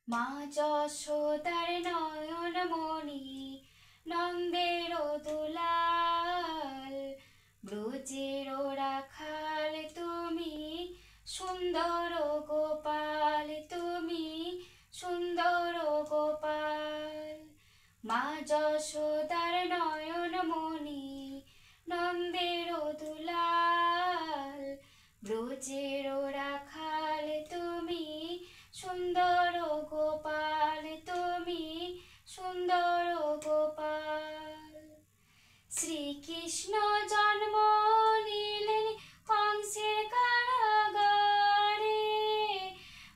মা যশোদার নয়ন মণি নন্দের দুলাল, ব্রজের রাখাল তুমি, সুন্দর গোপাল তুমি, সুন্দর গোপাল। মা যশোদার নয়ন মণি নন্দের দুলাল, ব্রজের রাখাল তুমি, সুন্দর গোপাল তুমি, সুন্দর গোপাল। শ্রীকৃষ্ণ জন্ম নিলেন কংসের কারাগারে,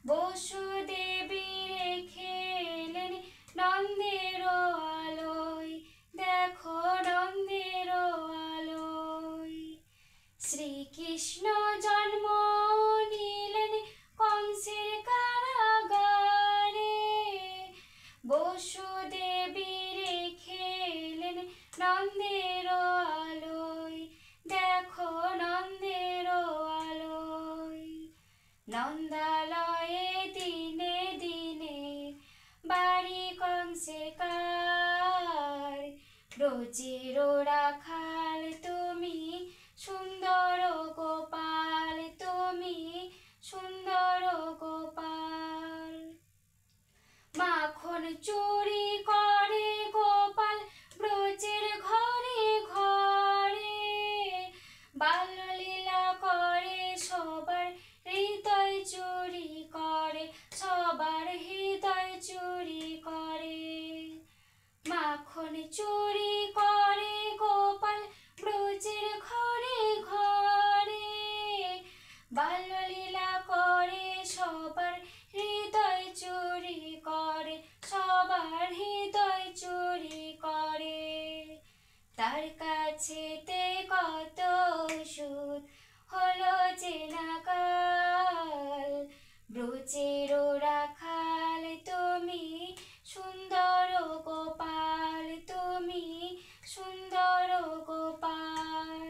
বসুদেবী রেখেলেন নন্দের আলোয়, দেখো নন্দের আলোয়। শ্রীকৃষ্ণ জন্ম নিলেন কংসের কারাগারে, বসুদেবী রেখেলেন নন্দের আলোয়, দেখো নন্দের আলোয়। নন্দালয়ে দিনে দিনে বাড়ি কংসের কার, ব্রজের রাখাল তুমি, সুন্দর গোপাল তুমি, সুন্দর গোপাল। মাখন চুরি করে গোপাল ব্রজের ঘরে ঘরে, বাল্যলীলা করে সবার হৃদয় চুরি করে, সবার হৃদয় চুরি করে। মাখন চুরি করে গোপাল ব্রজের ঘরে ঘরে, বাল্যলীলা করে সবার হৃদয় চুরি করে, সবার হৃদয় চুরি করে। তার কাছেতে কত সুর হলো যে নাকাল, ব্রজের রাখাল তুমি, সুন্দর গোপাল তুমি, সুন্দর গোপাল।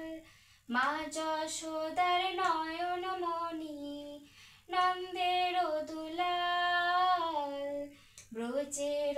মা যশোদার নয়ন মণি নন্দের দুলাল, ব্রজের